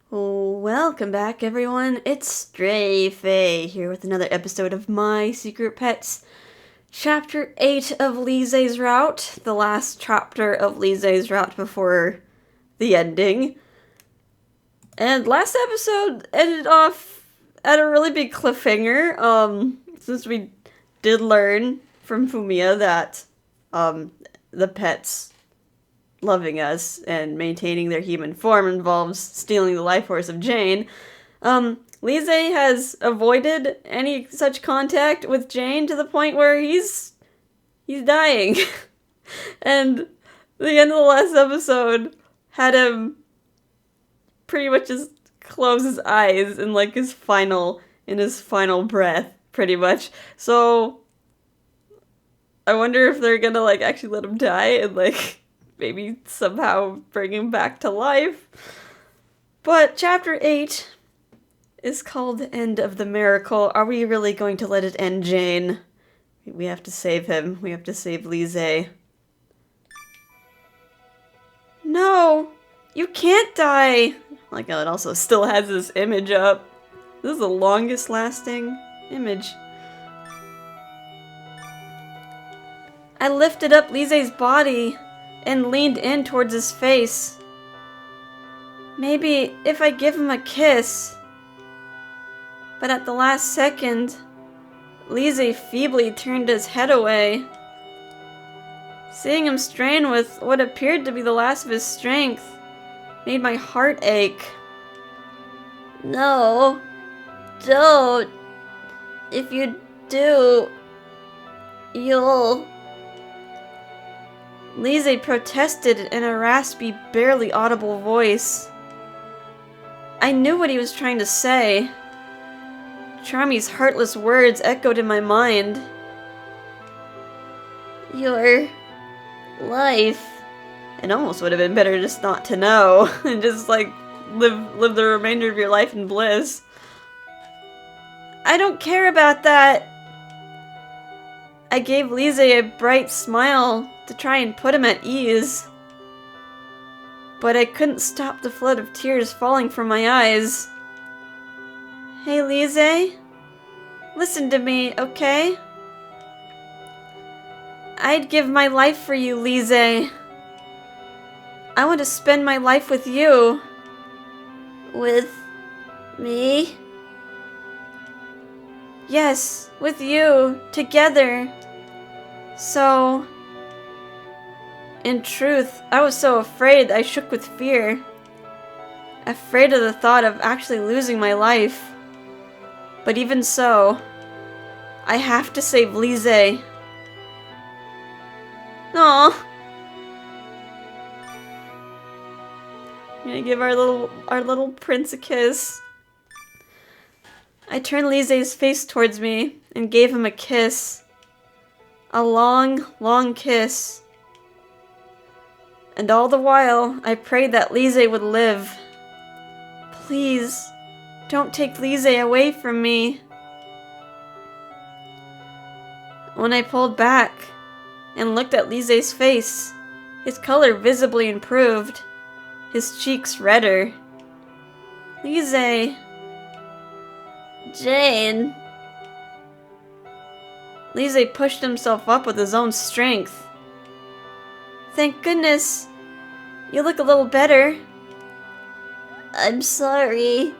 Welcome back, everyone. It's Stray Faye here with another episode of My Secret Pets, Chapter 8 of Lize's Route, the last chapter of Lize's Route before the ending. And last episode ended off at a really big cliffhanger, since we did learn from Fumiya that, the pets loving us and maintaining their human form involves stealing the life force of Jien. Lize has avoided any such contact with Jien to the point where he's dying. And the end of the last episode had him pretty much just close his eyes in his final breath, pretty much. So I wonder if they're gonna actually let him die and maybe somehow bring him back to life. But Chapter 8 is called The End of the Miracle. Are we really going to let it end, Jien? We have to save him. We have to save Lize. No! You can't die! It also still has this image up. This is the longest lasting image. I lifted up Lize's body and leaned in towards his face. Maybe if I give him a kiss. But at the last second, Lize feebly turned his head away. Seeing him strain with what appeared to be the last of his strength made my heart ache. No, don't. If you do, you'll... Lize protested in a raspy, barely audible voice. I knew what he was trying to say. Charmy's heartless words echoed in my mind. Your life. It almost would have been better just not to know and just live the remainder of your life in bliss. I don't care about that. I gave Lize a bright smile to try and put him at ease. But I couldn't stop the flood of tears falling from my eyes. Hey, Lize? Listen to me, okay? I'd give my life for you, Lize. I want to spend my life with you. With me? Yes, with you, together. So... In truth, I was so afraid I shook with fear. Afraid of the thought of actually losing my life. But even so, I have to save Lize. Aww. I'm gonna give our little prince a kiss. I turned Lize's face towards me and gave him a kiss. A long, long kiss. And all the while, I prayed that Lize would live. Please, don't take Lize away from me. When I pulled back and looked at Lize's face, his color visibly improved, his cheeks redder. Lize... Jien... Lize pushed himself up with his own strength. Thank goodness. You look a little better. I'm sorry.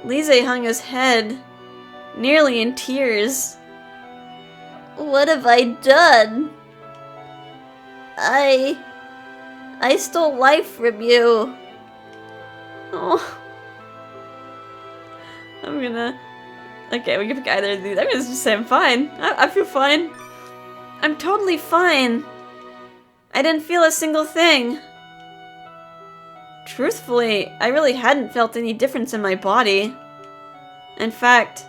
Lize hung his head, nearly in tears. What have I done? I stole life from you. Oh. Okay, we can pick either of these. I'm gonna just say I'm fine. I feel fine. I'm totally fine. I didn't feel a single thing. Truthfully, I really hadn't felt any difference in my body. In fact,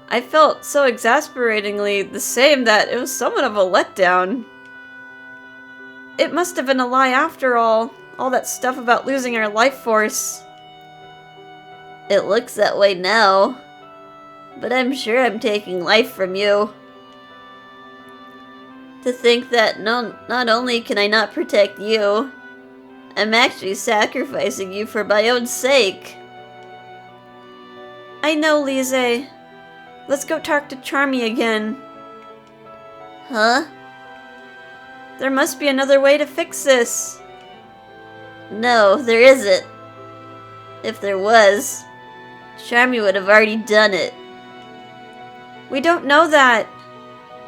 I felt so exasperatingly the same that it was somewhat of a letdown. It must have been a lie after all that stuff about losing our life force. It looks that way now, but I'm sure I'm taking life from you. To think that not only can I not protect you, I'm actually sacrificing you for my own sake. I know, Lize. Let's go talk to Charmy again. Huh? There must be another way to fix this. No, there isn't. If there was, Charmy would have already done it. We don't know that.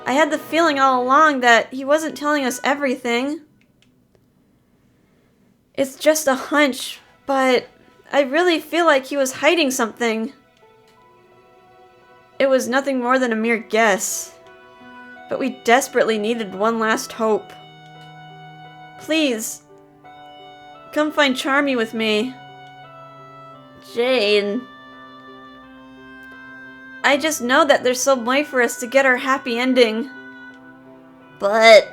I had the feeling all along that he wasn't telling us everything. It's just a hunch, but I really feel like he was hiding something. It was nothing more than a mere guess. But we desperately needed one last hope. Please, come find Charmy with me. Jien. I just know that there's some way for us to get our happy ending. But...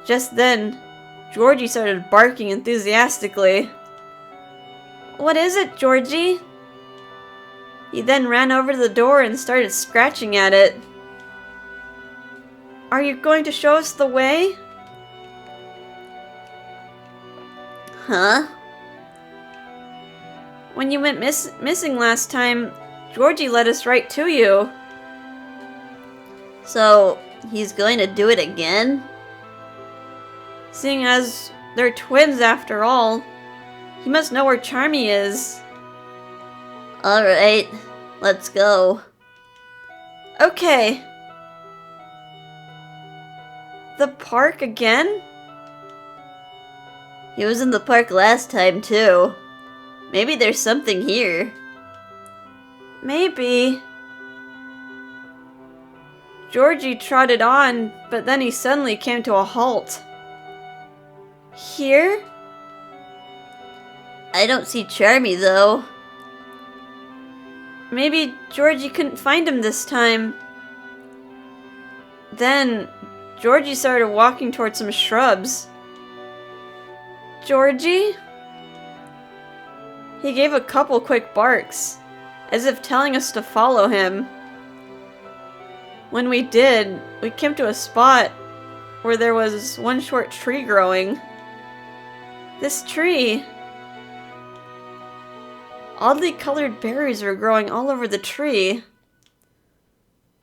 Just then, Georgie started barking enthusiastically. What is it, Georgie? He then ran over to the door and started scratching at it. Are you going to show us the way? Huh? When you went missing last time, Georgie led us right to you. So, he's going to do it again? Seeing as they're twins after all, he must know where Charmy is. Alright, let's go. Okay. The park again? He was in the park last time too. Maybe there's something here. Maybe. Georgie trotted on, but then he suddenly came to a halt. Here? I don't see Charmy though. Maybe Georgie couldn't find him this time. Then, Georgie started walking towards some shrubs. Georgie? He gave a couple quick barks, as if telling us to follow him. When we did, we came to a spot where there was one short tree growing. This tree... Oddly colored berries were growing all over the tree.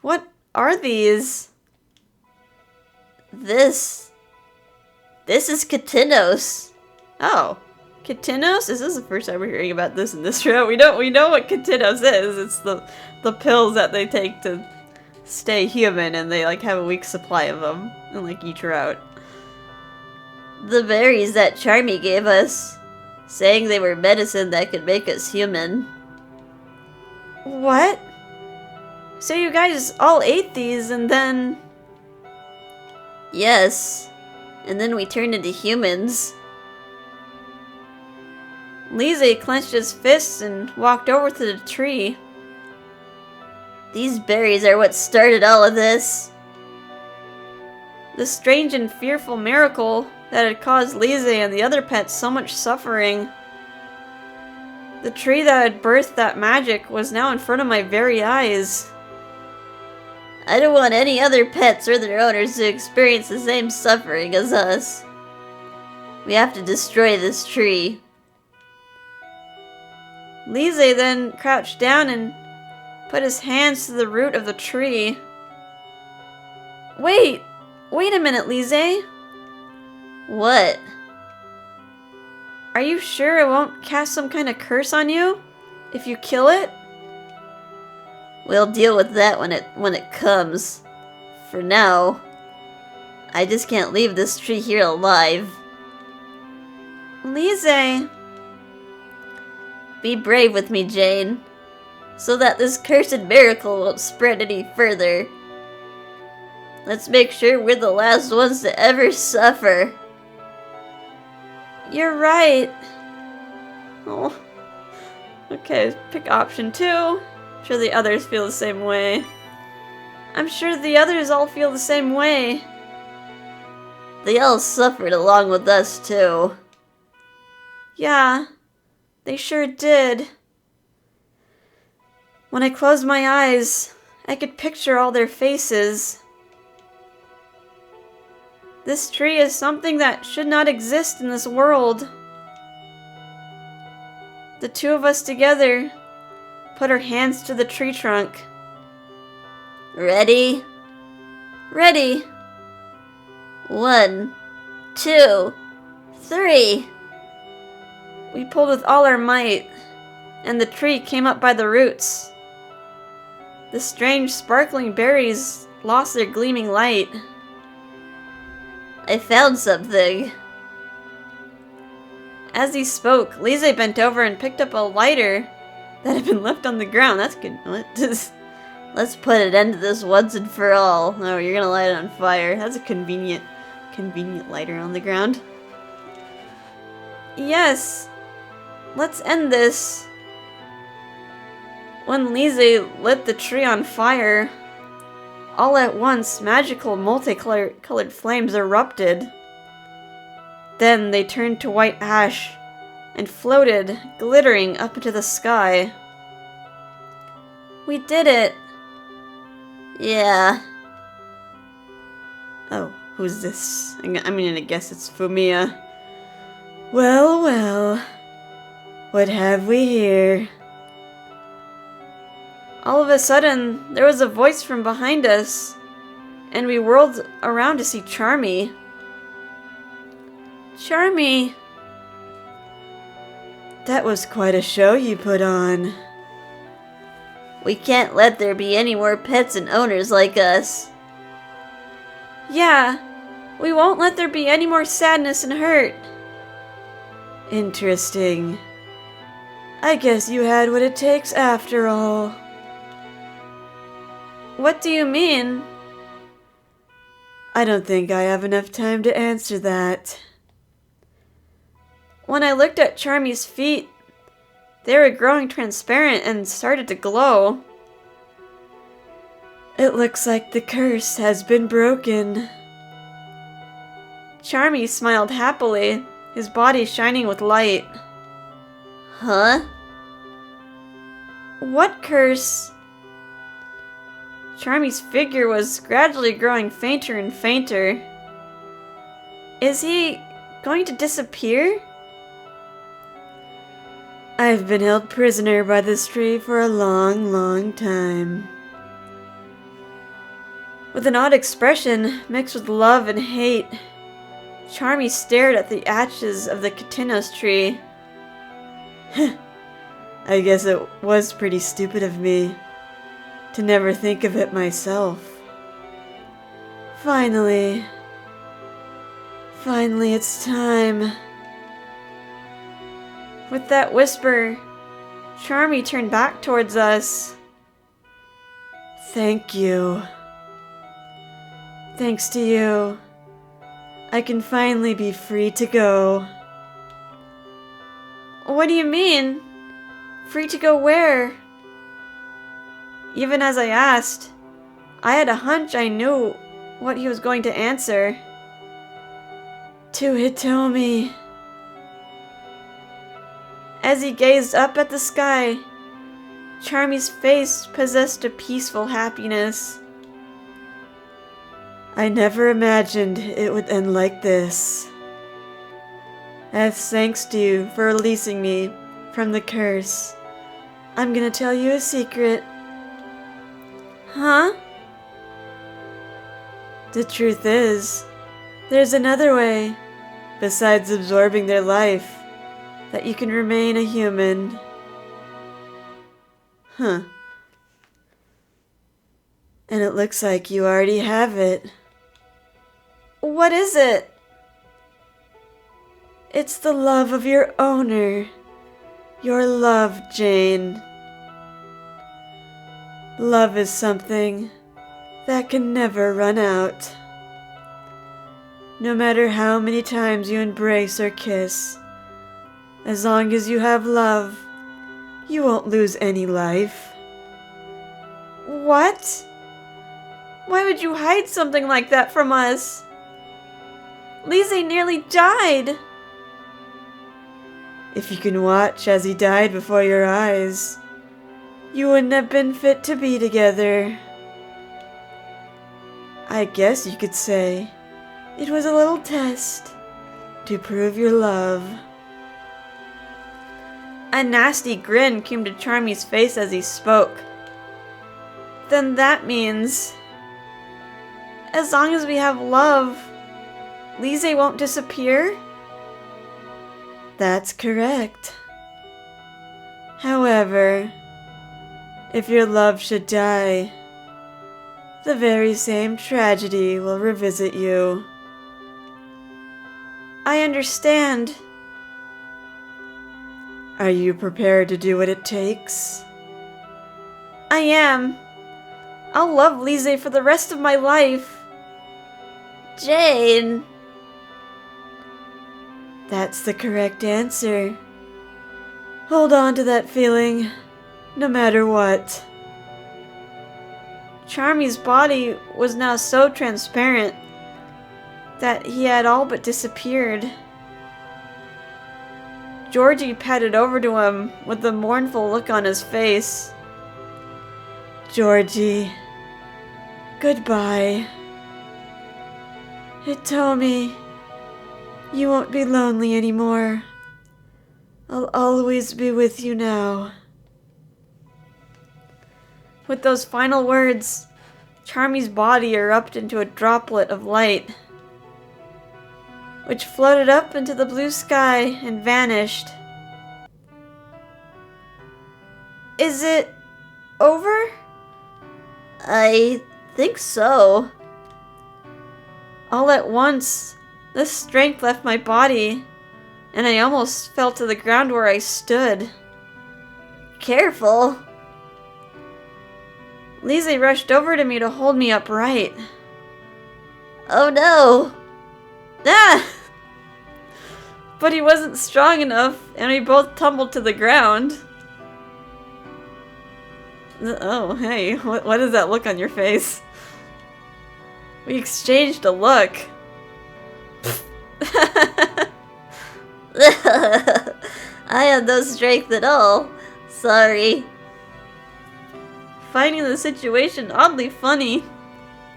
What are these? This is Katinos. Oh, Katinos? Is this the first time we're hearing about this in this show? We know what Katinos is. It's the pills that they take to stay human, and they like have a week's supply of them and like each route. The berries that Charmy gave us, saying they were medicine that could make us human. What? So you guys all ate these and then... Yes. And then we turned into humans. Lize clenched his fists and walked over to the tree. These berries are what started all of this. The strange and fearful miracle that had caused Lize and the other pets so much suffering. The tree that had birthed that magic was now in front of my very eyes. I don't want any other pets or their owners to experience the same suffering as us. We have to destroy this tree. Lize then crouched down and put his hands to the root of the tree. Wait a minute, Lize. What? Are you sure it won't cast some kind of curse on you if you kill it? We'll deal with that when it comes. For now, I just can't leave this tree here alive. Lize. Be brave with me, Jien, so that this cursed miracle won't spread any further. Let's make sure we're the last ones to ever suffer. You're right. Oh. Okay, pick option 2. I'm sure the others feel the same way. I'm sure the others all feel the same way. They all suffered along with us, too. Yeah, they sure did. When I closed my eyes, I could picture all their faces. This tree is something that should not exist in this world. The two of us together put our hands to the tree trunk. Ready? Ready. 1, 2, 3. We pulled with all our might, and the tree came up by the roots. The strange sparkling berries lost their gleaming light. I found something. As he spoke, Lize bent over and picked up a lighter that had been left on the ground. That's good. Let's put an end to this once and for all. Oh, you're gonna light it on fire. That's a convenient lighter on the ground. Yes, let's end this. When Lize lit the tree on fire, all at once, magical multicolored flames erupted. Then they turned to white ash and floated, glittering up into the sky. We did it! Yeah. Oh, who's this? I'm gonna guess it's Fumiya. Well, well. What have we here? All of a sudden, there was a voice from behind us, and we whirled around to see Charmy. Charmy! That was quite a show you put on. We can't let there be any more pets and owners like us. Yeah, we won't let there be any more sadness and hurt. Interesting. I guess you had what it takes after all. What do you mean? I don't think I have enough time to answer that. When I looked at Charmy's feet, they were growing transparent and started to glow. It looks like the curse has been broken. Charmy smiled happily, his body shining with light. Huh? What curse? Charmy's figure was gradually growing fainter and fainter. Is he going to disappear? I've been held prisoner by this tree for a long, long time. With an odd expression mixed with love and hate, Charmy stared at the ashes of the Katinos tree. I guess it was pretty stupid of me to never think of it myself. Finally, it's time. With that whisper, Charmy turned back towards us. Thank you. Thanks to you, I can finally be free to go. What do you mean? Free to go where? Even as I asked, I had a hunch I knew what he was going to answer. To Hitomi. As he gazed up at the sky, Charmy's face possessed a peaceful happiness. I never imagined it would end like this. As thanks to you for releasing me from the curse, I'm gonna tell you a secret. Huh? The truth is, there's another way, besides absorbing their life, that you can remain a human. Huh. And it looks like you already have it. What is it? It's the love of your owner. Your love, Jien. Love is something that can never run out. No matter how many times you embrace or kiss, as long as you have love, you won't lose any life. What? Why would you hide something like that from us? Lize nearly died. If you can watch as he died before your eyes, you wouldn't have been fit to be together. I guess you could say It was a little test to prove your love. A nasty grin came to Charmy's face as he spoke. Then that means, as long as we have love, Lize won't disappear? That's correct. However, if your love should die, the very same tragedy will revisit you. I understand. Are you prepared to do what it takes? I am. I'll love Lize for the rest of my life. Jien. That's the correct answer. Hold on to that feeling, no matter what. Charmy's body was now so transparent that he had all but disappeared. Georgie padded over to him with a mournful look on his face. Georgie, goodbye. Hitomi, you won't be lonely anymore. I'll always be with you now. With those final words, Charmy's body erupted into a droplet of light, which floated up into the blue sky and vanished. Is it over? I think so. All at once, the strength left my body, and I almost fell to the ground where I stood. Careful! Lize rushed over to me to hold me upright. Oh no! Ah! But he wasn't strong enough, and we both tumbled to the ground. Oh, hey, what is that look on your face? We exchanged a look. I have no strength at all. Sorry. Finding the situation oddly funny,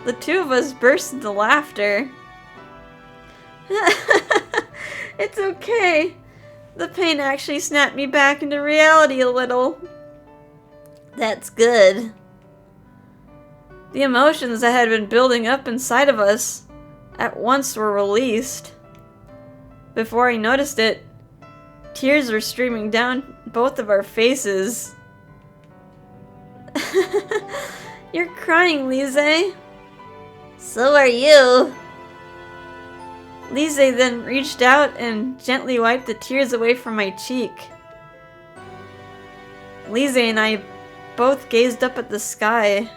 the two of us burst into laughter. It's okay. The pain actually snapped me back into reality a little. That's good. The emotions that had been building up inside of us at once were released. Before I noticed it, tears were streaming down both of our faces. You're crying, Lize. So are you. Lize then reached out and gently wiped the tears away from my cheek. Lize and I both gazed up at the sky.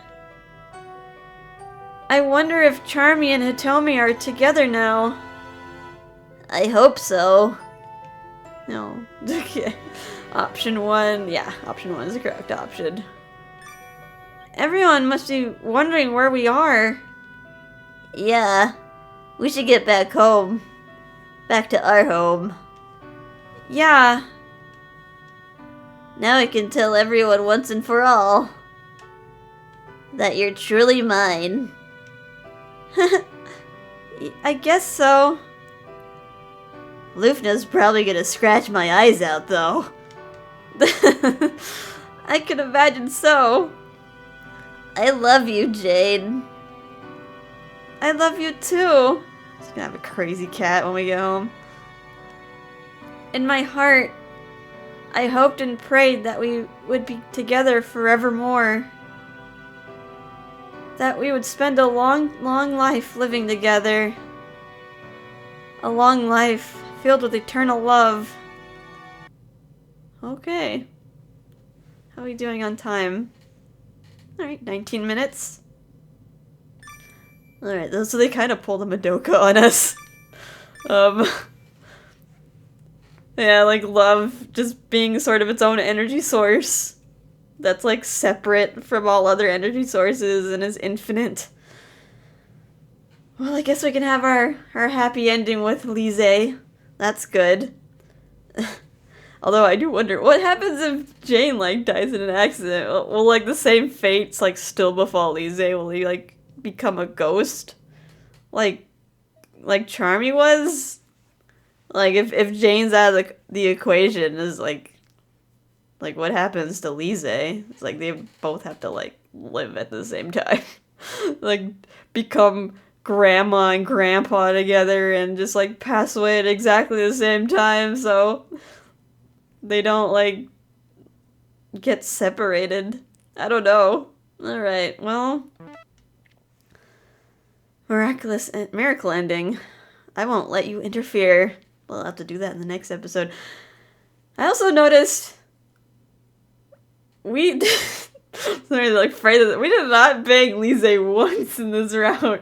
I wonder if Charmy and Hitomi are together now. I hope so. No. Okay. Option 1. Yeah, option 1 is the correct option. Everyone must be wondering where we are. Yeah. We should get back home. Back to our home. Yeah. Now I can tell everyone once and for all that you're truly mine. I guess so. Lufna's probably gonna scratch my eyes out, though. I can imagine so. I love you, Jien. I love you too. She's gonna have a crazy cat when we get home. In my heart, I hoped and prayed that we would be together forevermore. That we would spend a long, long life living together. A long life filled with eternal love. Okay. How are we doing on time? Alright, 19 minutes. Alright, so they kind of pulled a Madoka on us. Yeah, like love just being sort of its own energy source. That's like separate from all other energy sources and is infinite. Well, I guess we can have our happy ending with Lize. That's good. Although I do wonder, what happens if Jien, like, dies in an accident? Will like, the same fates, like, still befall Lize? Will he, like, become a ghost? Like, like Charmy was. Like if Jane's out of the equation, is like what happens to Lize? It's like they both have to like live at the same time. Like become grandma and grandpa together and just like pass away at exactly the same time, so they don't like get separated. I don't know. Alright, well, miracle ending. I won't let you interfere. We'll have to do that in the next episode. I also noticed we sorry, like afraid of we did not bang Lize once in this round.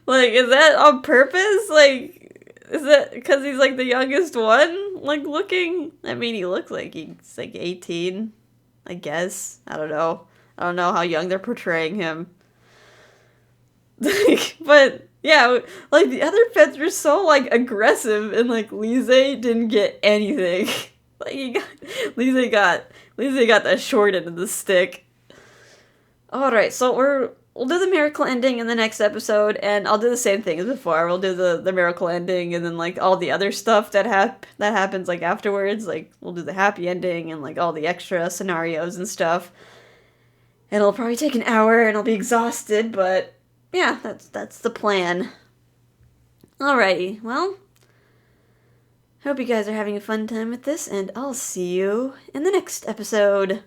Like, is that on purpose? Like, is that because he's like the youngest one? Like looking? I mean, he looks like he's like 18. I guess. I don't know. I don't know how young they're portraying him. But yeah, like the other pets were so like aggressive, and like Lize didn't get anything. Like Lize got the short end of the stick. All right, so we'll do the miracle ending in the next episode, and I'll do the same thing as before. We'll do the miracle ending, and then like all the other stuff that happens like afterwards. Like we'll do the happy ending and like all the extra scenarios and stuff. And it'll probably take an hour, and I'll be exhausted, but yeah, that's the plan. Alrighty, well, hope you guys are having a fun time with this, and I'll see you in the next episode.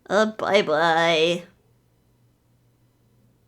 Bye-bye.